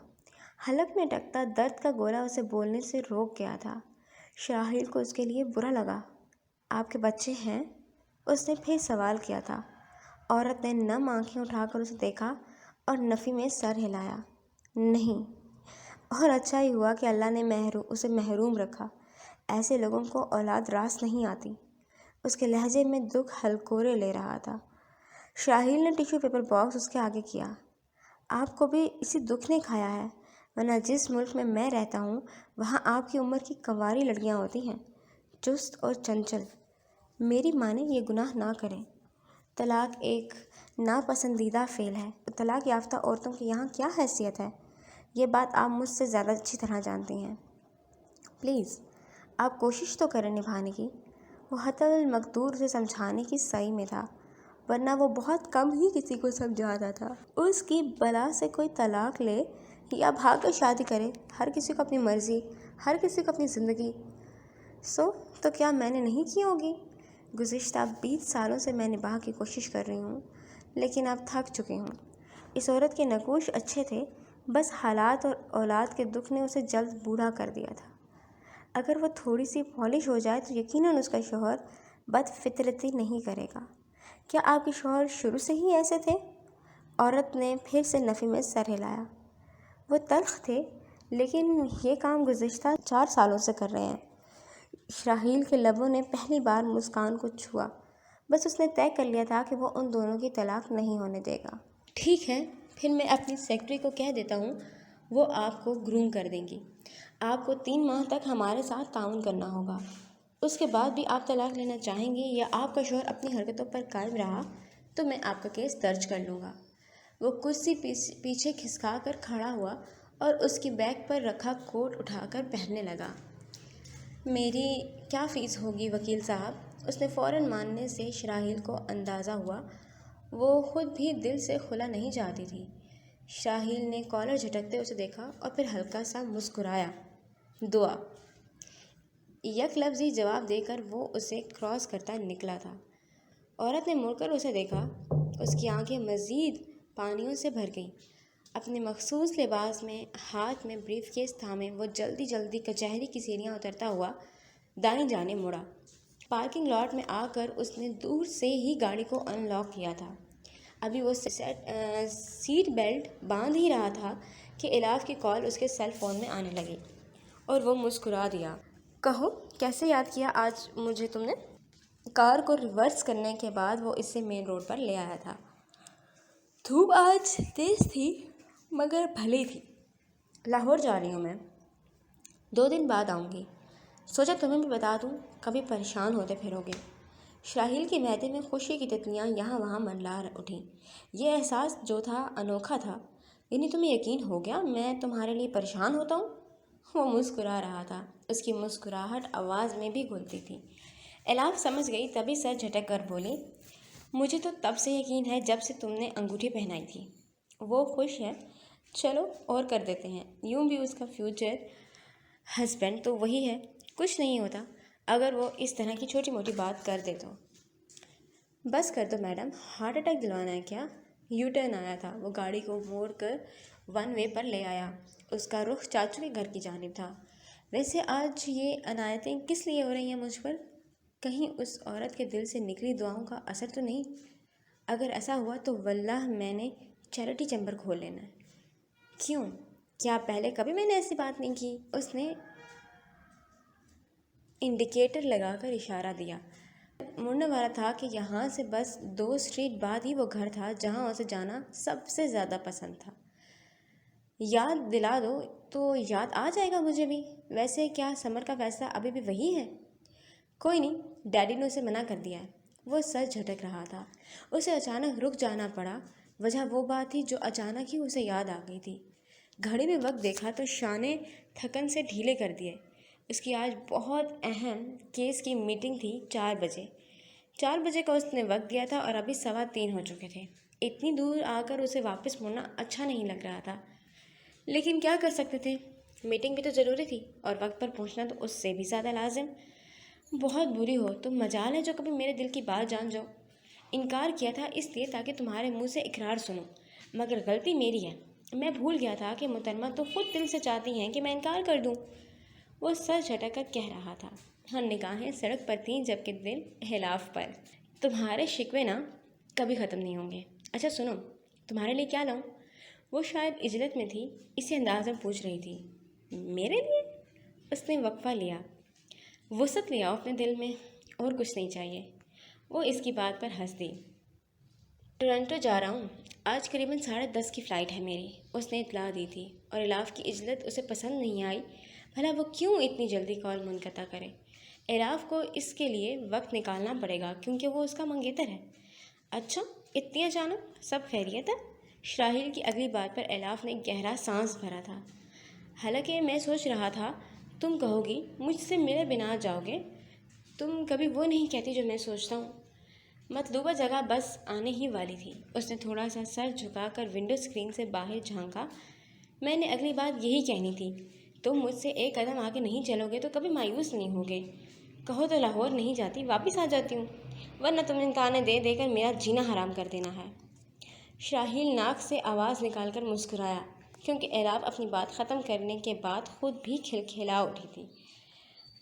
حلق میں اٹکتا درد کا گولا اسے بولنے سے روک گیا تھا۔ شراحیل کو اس کے لیے برا لگا۔ آپ کے بچے ہیں؟ اس نے پھر سوال کیا تھا۔ عورت نے نم آنکھیں اٹھا کر اسے دیکھا اور نفی میں سر ہلایا۔ نہیں، اور اچھا ہی ہوا کہ اللہ نے اسے محروم رکھا۔ ایسے لوگوں کو اولاد راس نہیں آتی۔ اس کے لہجے میں دکھ ہلکورے لے رہا تھا۔ شراحیل نے ٹیشو پیپر باکس اس کے آگے کیا۔ آپ کو بھی اسی دکھ نے کھایا ہے، ورنہ جس ملک میں میں رہتا ہوں وہاں آپ کی عمر کی کنواری لڑکیاں ہوتی ہیں، چست اور چنچل۔ میری مانے یہ گناہ نہ کریں۔ طلاق ایک ناپسندیدہ فعل ہے۔ طلاق یافتہ عورتوں کی یہاں کیا حیثیت ہے، یہ بات آپ مجھ سے زیادہ اچھی طرح جانتی ہیں۔ پلیز آپ کوشش تو کریں نبھانے کی۔ وہ حتی المقدور سے سمجھانے کی سعی میں تھا، ورنہ وہ بہت کم ہی کسی کو سمجھاتا تھا۔ اس کی بلا سے کوئی طلاق لے یا بھاگ کر شادی کرے، ہر کسی کو اپنی مرضی، ہر کسی کو اپنی زندگی۔ تو کیا میں نے نہیں کی ہوگی؟ گزشتہ 20 سالوں سے میں نباہ کی کوشش کر رہی ہوں، لیکن اب تھک چکی ہوں۔ اس عورت کے نقوش اچھے تھے، بس حالات اور اولاد کے دکھ نے اسے جلد بوڑھا کر دیا تھا۔ اگر وہ تھوڑی سی پالش ہو جائے تو یقیناً اس کا شوہر بد فطرتی نہیں کرے گا۔ کیا آپ کے شوہر شروع سے ہی ایسے تھے؟ عورت نے پھر سے نفی میں سر ہلایا۔ وہ تلخ تھے، لیکن یہ کام گزشتہ 4 سالوں سے کر رہے ہیں۔ اسرائیل کے لبوں نے پہلی بار مسکان کو چھوا۔ بس اس نے طے کر لیا تھا کہ وہ ان دونوں کی طلاق نہیں ہونے دے گا۔ ٹھیک ہے، پھر میں اپنی سیکرٹری کو کہہ دیتا ہوں، وہ آپ کو گروم کر دیں گی۔ آپ کو 3 ماہ تک ہمارے ساتھ تعاون کرنا ہوگا۔ اس کے بعد بھی آپ طلاق لینا چاہیں گے یا آپ کا شوہر اپنی حرکتوں پر قائم رہا تو میں آپ کا کیس درج کر لوں گا۔ وہ کرسی پیچھے کھسکا کر کھڑا ہوا اور اس کی بیک پر رکھا کوٹ اٹھا کر پہننے لگا۔ میری کیا فیس ہوگی وکیل صاحب؟ اس نے فوراً ماننے سے اسرائیل کو اندازہ ہوا وہ خود بھی دل سے خلا نہیں چاہتی تھی۔ اسرائیل نے کالر جھٹکتے اسے دیکھا اور پھر ہلکا سا مسکرایا۔ دعا، یک لفظی جواب دے کر وہ اسے کراس کرتا نکلا تھا۔ عورت نے مڑ کر اسے دیکھا۔ اس کی آنکھیں مزید پانیوں سے بھر گئیں۔ اپنے مخصوص لباس میں ہاتھ میں بریف کیس تھامے وہ جلدی کچہری کی سیڑھیاں اترتا ہوا دائیں جانب مڑا۔ پارکنگ لاٹ میں آ کر اس نے دور سے ہی گاڑی کو ان لاک کیا تھا۔ ابھی وہ سیٹ بیلٹ باندھ ہی رہا تھا کہ الاف کی کال اس کے سیل فون میں آنے لگی اور وہ مسکرا دیا۔ کہو، کیسے یاد کیا آج مجھے تم نے؟ کار کو ریورس کرنے کے بعد وہ اسے مین روڈ پر لے آیا تھا۔ دھوپ آج تیز تھی مگر بھلی تھی۔ لاہور جا رہی ہوں میں، 2 دن بعد آؤں گی۔ سوچا تمہیں بھی بتا دوں، کبھی پریشان ہوتے پھرو گے۔ اسرائیل کے معدے میں خوشی کی تتلیاں یہاں وہاں منڈلا اٹھیں۔ یہ احساس جو تھا انوکھا تھا۔ یعنی تمہیں یقین ہو گیا میں تمہارے لیے پریشان ہوتا ہوں؟ وہ مسکرا رہا تھا۔ اس کی مسکراہٹ آواز میں بھی گھلتی تھی۔ الاف سمجھ گئی، تبھی سر جھٹک کر بولی، مجھے تو تب سے یقین ہے جب سے تم نے انگوٹھی پہنائی تھی۔ وہ خوش ہے؟ چلو اور کر دیتے ہیں۔ یوں بھی اس کا فیوچر ہسبینڈ تو وہی ہے۔ کچھ نہیں ہوتا اگر وہ اس طرح کی چھوٹی موٹی بات کر دے تو۔ بس کر دو میڈم، ہارٹ اٹیک دلوانا ہے کیا؟ یو ٹرن آیا تھا، وہ گاڑی کو موڑ کر 1 وے پر لے آیا۔ اس کا رخ چاچو کے گھر کی جانب تھا۔ ویسے آج یہ عنایتیں کس لیے ہو رہی ہیں مجھ پر؟ کہیں اس عورت کے دل سے نکلی دعاؤں کا اثر تو نہیں؟ اگر ایسا ہوا تو واللہ میں نے چیریٹی چیمبر کھول لینا ہے۔ کیوں؟ کیا پہلے کبھی میں نے ایسی بات نہیں کی؟ اس نے انڈیکیٹر لگا کر اشارہ دیا۔ مڑنے والا تھا کہ یہاں سے بس 2 اسٹریٹ بعد ہی وہ گھر تھا جہاں اسے جانا سب سے زیادہ پسند تھا۔ یاد دلا دو تو یاد آ جائے گا مجھے بھی۔ ویسے کیا سمر کا فیصلہ ابھی بھی وہی ہے؟ کوئی نہیں، ڈیڈی نے اسے منع کر دیا ہے۔ وہ سر جھٹک رہا تھا۔ اسے اچانک رک جانا پڑا۔ وجہ وہ بات تھی جو اچانک ہی اسے یاد آ گئی تھی۔ گھڑی میں وقت دیکھا تو شانے تھکن سے ڈھیلے کر دیے۔ اس کی آج بہت اہم کیس کی میٹنگ تھی 4 بجے۔ 4 بجے کا اس نے وقت دیا تھا اور ابھی 3:15 ہو چکے تھے۔ اتنی دور آ کر اسے واپس مڑنا اچھا نہیں لگ رہا تھا، لیکن کیا کر سکتے تھے؟ میٹنگ بھی تو ضروری تھی اور وقت پر پہنچنا تو اس سے بھی زیادہ لازم۔ بہت بری ہو تم، مجال ہے جو کبھی میرے دل کی بات جان جاؤ۔ انکار کیا تھا اس لیے تاکہ تمہارے منہ سے اقرار سنوں، مگر غلطی میری ہے۔ میں بھول گیا تھا کہ محترمہ تو خود دل سے چاہتی ہیں کہ میں انکار کر دوں۔ وہ سر جھٹک کر کہہ رہا تھا۔ ہاں، نگاہیں سڑک پر تھیں جبکہ دل الاف پر۔ تمہارے شکوے نا کبھی ختم نہیں ہوں گے۔ اچھا سنو، تمہارے لیے کیا لاؤں؟ وہ شاید عجلت میں تھی، اسی انداز میں پوچھ رہی تھی۔ میرے لیے؟ اس نے وقفہ لیا، وسعت لیا اپنے دل میں۔ اور کچھ نہیں چاہیے۔ وہ اس کی بات پر ہنس دی۔ ٹورنٹو جا رہا ہوں، آج قریباً 10:30 کی فلائٹ ہے میری، اس نے اطلاع دی تھی، اور الاف کی عجلت اسے پسند نہیں آئی۔ بھلا وہ کیوں اتنی جلدی کال منقطع کرے؟ الاف کو اس کے لیے وقت نکالنا پڑے گا کیونکہ وہ اس کا منگیتر ہے۔ اچھا، اتنی اچانک؟ سب خیریت ہے؟ اسرائیل کی اگلی بات پر الاف نے گہرا سانس بھرا تھا۔ حالانکہ میں سوچ رہا تھا تم کہو گی مجھ سے ملے بنا جاؤ گے۔ تم کبھی وہ نہیں کہتی جو میں سوچتا ہوں۔ مطلوبہ جگہ بس آنے ہی والی تھی۔ اس نے تھوڑا سا سر جھکا کر ونڈو اسکرین سے باہر جھانکا۔ میں نے اگلی بات یہی کہنی تھی، تم مجھ سے ایک قدم آگے نہیں چلو گے تو کبھی مایوس نہیں ہوگے۔ کہو تو لاہور نہیں جاتی، واپس آ جاتی ہوں، ورنہ تمہیں تانے دے دے کر میرا جینا حرام کر دینا ہے۔ شاہیل ناک سے آواز نکال کر مسکرایا، کیونکہ اعراب اپنی بات ختم کرنے کے بعد خود بھی کھلکھلا اٹھی تھی۔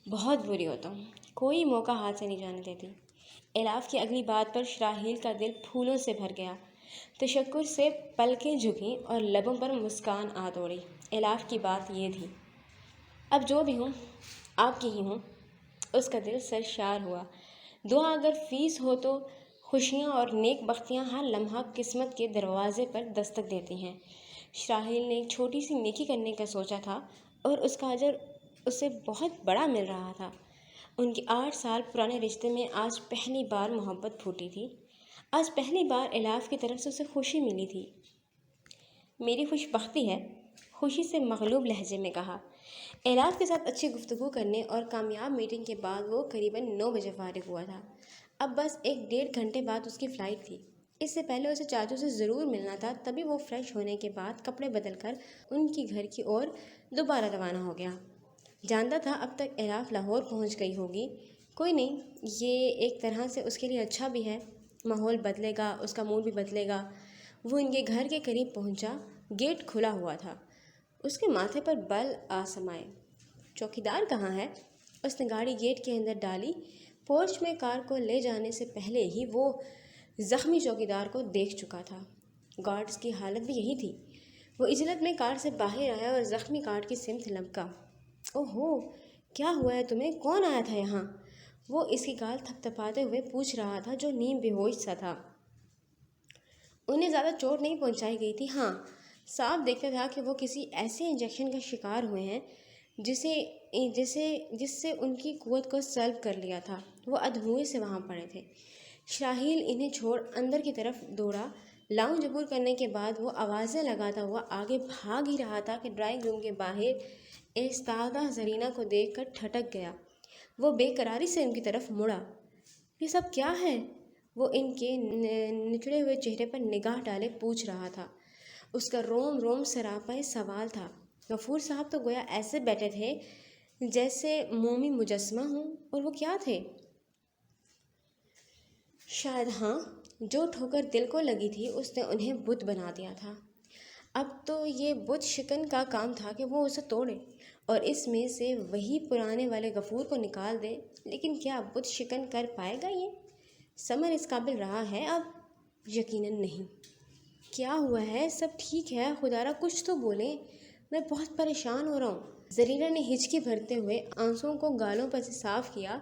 بہت بری ہو تم، کوئی موقع ہاتھ سے نہیں جانے دیتی۔ اعراب کی اگلی بات پر شاہیل کا دل پھولوں سے بھر گیا۔ تشکر سے پلکیں جھکیں اور لبوں پر مسکان آ دوڑی۔ اعراب کی بات یہ تھی، اب جو بھی ہوں آپ کی ہی ہوں۔ اس کا دل سرشار ہوا۔ دعا اگر فیس ہو تو خوشیاں اور نیک بختیاں ہر لمحہ قسمت کے دروازے پر دستک دیتی ہیں۔ شاہیل نے ایک چھوٹی سی نیکی کرنے کا سوچا تھا اور اس کا اجر اسے بہت بڑا مل رہا تھا۔ ان کے 8 سال پرانے رشتے میں آج پہلی بار محبت پھوٹی تھی۔ آج پہلی بار اعلاف کی طرف سے اسے خوشی ملی تھی۔ میری خوش بختی ہے، خوشی سے مغلوب لہجے میں کہا۔ اعلاف کے ساتھ اچھی گفتگو کرنے اور کامیاب میٹنگ کے بعد وہ قریباً 9 بجے فارغ ہوا تھا۔ اب بس 1-1.5 گھنٹے بعد اس کی فلائٹ تھی۔ اس سے پہلے اسے چاچو سے ضرور ملنا تھا، تبھی وہ فریش ہونے کے بعد کپڑے بدل کر ان کی گھر کی اور دوبارہ روانہ ہو گیا۔ جانتا تھا اب تک اعلاف لاہور پہنچ گئی ہوگی۔ کوئی نہیں، یہ ایک طرح سے اس کے لیے اچھا بھی ہے، ماحول بدلے گا، اس کا موڈ بھی بدلے گا۔ وہ ان کے گھر کے قریب پہنچا، گیٹ کھلا ہوا تھا۔ اس کے ماتھے پر بل آ سمائے۔ چوکیدار کہاں ہے؟ اس نے گاڑی گیٹ کے اندر ڈالی۔ پورچ میں کار کو لے جانے سے پہلے ہی وہ زخمی چوکیدار کو دیکھ چکا تھا۔ گارڈز کی حالت بھی یہی تھی۔ وہ عجلت میں کار سے باہر آیا اور زخمی گارڈ کی سمت لمکا۔ اوہو، کیا ہوا ہے تمہیں؟ کون آیا تھا یہاں؟ وہ اس کی گال تھپتھپاتے ہوئے پوچھ رہا تھا، جو نیم بے ہوش سا تھا۔ انہیں زیادہ چوٹ نہیں پہنچائی گئی تھی، ہاں صاف دیکھتا تھا کہ وہ کسی ایسے انجیکشن کا شکار ہوئے ہیں جس سے ان کی قوت کو سلب کر لیا تھا۔ وہ ادھوئے سے وہاں پڑے تھے۔ شاہیل انہیں چھوڑ اندر کی طرف دوڑا۔ لاؤنج عبور کرنے کے بعد وہ آوازیں لگاتا ہوا آگے بھاگ ہی رہا تھا کہ ڈرائنگ روم کے باہر ایستادہ زرینہ کو دیکھ کر ٹھٹک گیا۔ وہ بے قراری سے ان کی طرف مڑا۔ یہ سب کیا ہے؟ وہ ان کے نچڑے ہوئے چہرے پر نگاہ ڈالے پوچھ رہا تھا۔ اس کا روم روم سراپا سوال تھا۔ غفور صاحب تو گویا ایسے بیٹھے تھے جیسے مومی مجسمہ ہوں، اور وہ کیا تھے؟ شاید ہاں، جو ٹھوکر دل کو لگی تھی اس نے انہیں بت بنا دیا تھا۔ اب تو یہ بت شکن کا کام تھا کہ وہ اسے توڑے اور اس میں سے وہی پرانے والے غفور کو نکال دے۔ لیکن کیا بت شکن کر پائے گا یہ؟ ثمر اس قابل رہا ہے اب؟ یقیناً نہیں۔ کیا ہوا ہے؟ سب ٹھیک ہے؟ خدا را کچھ تو بولیں، میں بہت پریشان ہو رہا ہوں۔ زرینہ نے ہچکی بھرتے ہوئے آنسوؤں کو گالوں پر سے صاف کیا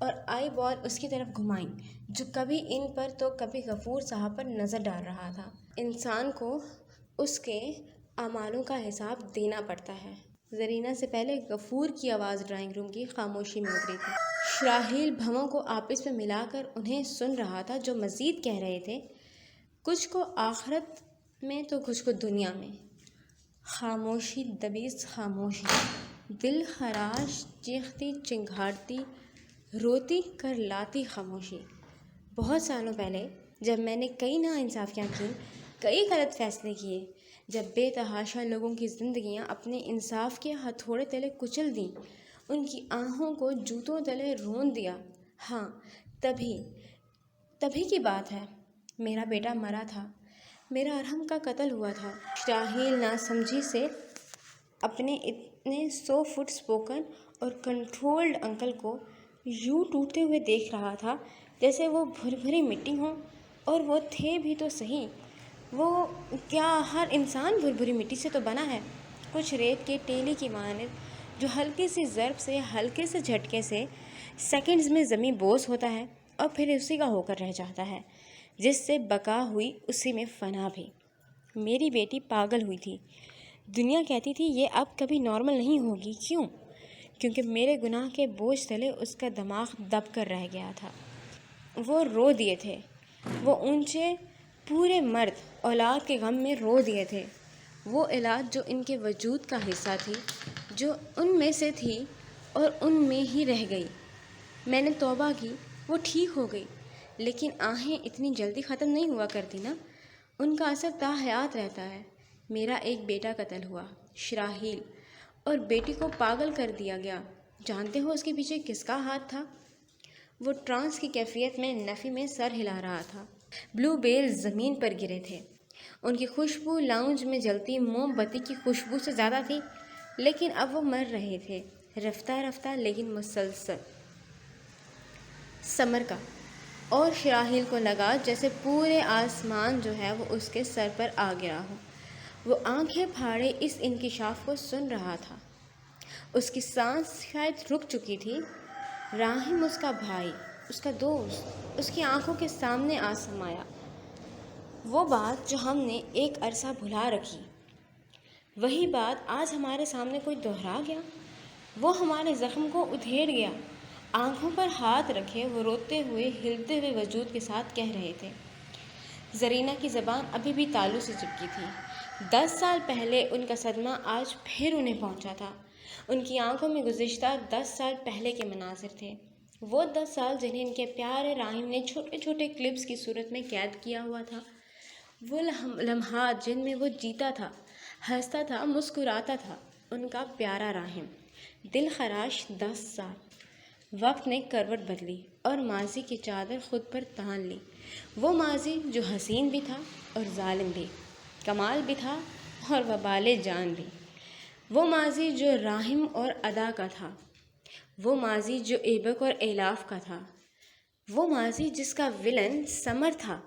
اور آئی بال اس کی طرف گھمائیں، جو کبھی ان پر تو کبھی غفور صاحب پر نظر ڈال رہا تھا۔ انسان کو اس کے اعمالوں کا حساب دینا پڑتا ہے۔ زرینہ سے پہلے غفور کی آواز ڈرائنگ روم کی خاموشی میں اتری تھی۔ شاہیل بھووں کو آپس میں ملا کر انہیں سن رہا تھا، جو مزید کہہ رہے تھے، کچھ کو آخرت میں تو کچھ کو دنیا میں۔ خاموشی دبیز خاموشی، دل خراش چیختی چنگھاڑتی روتی کر لاتی خاموشی۔ بہت سالوں پہلے جب میں نے کئی ناانصافیاں کیں، کئی غلط فیصلے کیے، جب بے تحاشا لوگوں کی زندگیاں اپنے انصاف کے ہتھوڑے تلے کچل دیں، ان کی آہوں کو جوتوں تلے رون دیا، ہاں تبھی کی بات ہے۔ میرا بیٹا مرا تھا، میرا ارحم کا قتل ہوا تھا۔ شاہیل ناسمجھی سے اپنے اتنے 100 فٹ اسپوکن اور کنٹرولڈ انکل کو یوں ٹوٹتے ہوئے دیکھ رہا تھا جیسے وہ بھری مٹی ہوں، اور وہ تھے بھی تو صحیح۔ وہ کیا ہر انسان بھری مٹی سے تو بنا ہے؟ کچھ ریت کے ٹیلے کی مانند، جو ہلکی سی ضرب سے، ہلکے سے جھٹکے سے سیکنڈز میں زمیں بوس ہوتا ہے اور پھر اسی کا ہو کر رہ جاتا ہے، جس سے بقا ہوئی اسی میں فنا بھی۔ میری بیٹی پاگل ہوئی تھی۔ دنیا کہتی تھی یہ اب کبھی نارمل نہیں ہوگی۔ کیوں؟ کیونکہ میرے گناہ کے بوجھ تلے اس کا دماغ دب کر رہ گیا تھا۔ وہ رو دیے تھے، وہ اونچے پورے مرد اولاد کے غم میں رو دیے تھے۔ وہ اولاد جو ان کے وجود کا حصہ تھی، جو ان میں سے تھی اور ان میں ہی رہ گئی۔ میں نے توبہ کی، وہ ٹھیک ہو گئی، لیکن آہیں اتنی جلدی ختم نہیں ہوا کرتی نا، ان کا اثر تا حیات رہتا ہے۔ میرا ایک بیٹا قتل ہوا، شراحیل، اور بیٹی کو پاگل کر دیا گیا۔ جانتے ہو اس کے پیچھے کس کا ہاتھ تھا؟ وہ ٹرانس کی کیفیت میں نفی میں سر ہلا رہا تھا۔ بلو بیل زمین پر گرے تھے۔ ان کی خوشبو لاؤنج میں جلتی موم بتی کی خوشبو سے زیادہ تھی، لیکن اب وہ مر رہے تھے، رفتہ رفتہ لیکن مسلسل۔ سمر کا اور شراحیل کو لگا جیسے پورے آسمان جو ہے وہ اس کے سر پر آ گرا ہو۔ وہ آنکھیں پھاڑے اس انکشاف کو سن رہا تھا۔ اس کی سانس شاید رک چکی تھی۔ راحم اس کا بھائی، اس کا دوست، اس کی آنکھوں کے سامنے آ سمایا۔ وہ بات جو ہم نے ایک عرصہ بھلا رکھی، وہی بات آج ہمارے سامنے کوئی دہرا گیا۔ وہ ہمارے زخم کو ادھیڑ گیا۔ آنکھوں پر ہاتھ رکھے وہ روتے ہوئے ہلتے ہوئے وجود کے ساتھ کہہ رہے تھے۔ زرینہ کی زبان ابھی بھی تالو سے چپکی تھی۔ 10 سال پہلے ان کا صدمہ آج پھر انہیں پہنچا تھا۔ ان کی آنکھوں میں گزشتہ 10 سال پہلے کے مناظر تھے، وہ 10 سال جنہیں ان کے پیارے راحم نے چھوٹے چھوٹے کلپس کی صورت میں قید کیا ہوا تھا، وہ لمحات جن میں وہ جیتا تھا، ہنستا تھا، مسکراتا تھا، ان کا پیارا راحم۔ دل خراش 10 سال۔ وقت نے کروٹ بدلی اور ماضی کی چادر خود پر تان لی۔ وہ ماضی جو حسین بھی تھا اور ظالم بھی، کمال بھی تھا اور وبال جان بھی۔ وہ ماضی جو راحم اور ادا کا تھا، وہ ماضی جو ایبک اور ایلاف کا تھا، وہ ماضی جس کا ولن سمر تھا۔